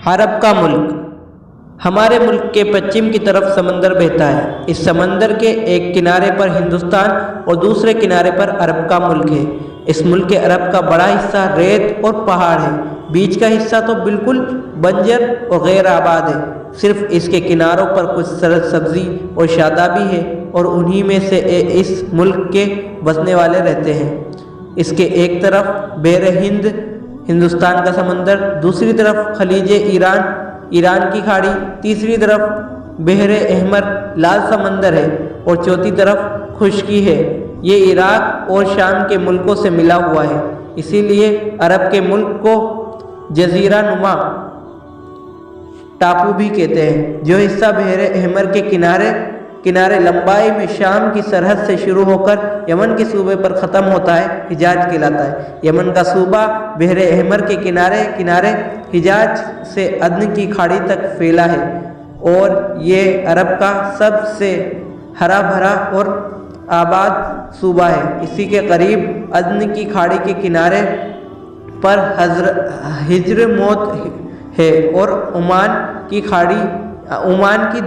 عرب کا ملک۔ ہمارے ملک کے پچھم کی طرف سمندر بہتا ہے۔ اس سمندر کے ایک کنارے پر ہندوستان اور دوسرے کنارے پر عرب کا ملک ہے۔ اس ملک عرب کا بڑا حصہ ریت اور پہاڑ ہے، بیچ کا حصہ تو بالکل بنجر اور غیر آباد ہے۔ صرف اس کے کناروں پر کچھ سبزی اور شادابی ہے اور انہی میں سے اس ملک کے بسنے والے رہتے ہیں۔ اس کے ایک طرف بحر ہند ہندوستان کا سمندر، دوسری طرف خلیج ایران کی کھاڑی، تیسری طرف بحر احمر لال سمندر ہے اور چوتھی طرف خشکی ہے۔ یہ عراق اور شام کے ملکوں سے ملا ہوا ہے، اسی لیے عرب کے ملک کو جزیرہ نما ٹاپو بھی کہتے ہیں۔ جو حصہ بحر احمر کے کنارے لمبائی میں شام کی سرحد سے شروع ہو کر یمن کے صوبے پر ختم ہوتا ہے، حجاز کہلاتا ہے۔ یمن کا صوبہ بحر احمر کے کنارے حجاز سے عدن کی کھاڑی تک پھیلا ہے اور یہ عرب کا سب سے ہرا بھرا اور آباد صوبہ ہے۔ اسی کے قریب عدن کی کھاڑی کے کنارے پر حجر موت ہے اور عمان کی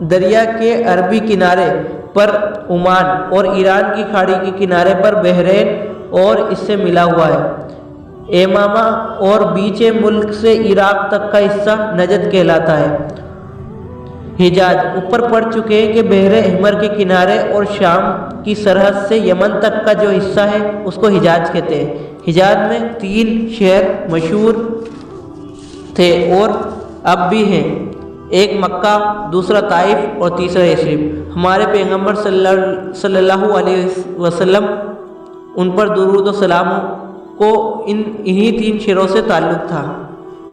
دریا کے عربی کنارے پر عمان اور ایران کی کھاڑی کے کنارے پر بحرین اور اس سے ملا ہوا ہے۔ ایمامہ اور بیچ ملک سے عراق تک کا حصہ نجد کہلاتا ہے۔ حجاز اوپر پڑھ چکے ہیں کہ بحر احمر کے کنارے اور شام کی سرحد سے یمن تک کا جو حصہ ہے اس کو حجاز کہتے ہیں۔ حجاز میں 3 شہر مشہور تھے اور اب بھی ہیں، ایک مکہ، دوسرا طائف اور تیسرا یثرب۔ ہمارے پیغمبر صلی اللہ علیہ وسلم ان پر درود و سلام کو انہی 3 شہروں سے تعلق تھا۔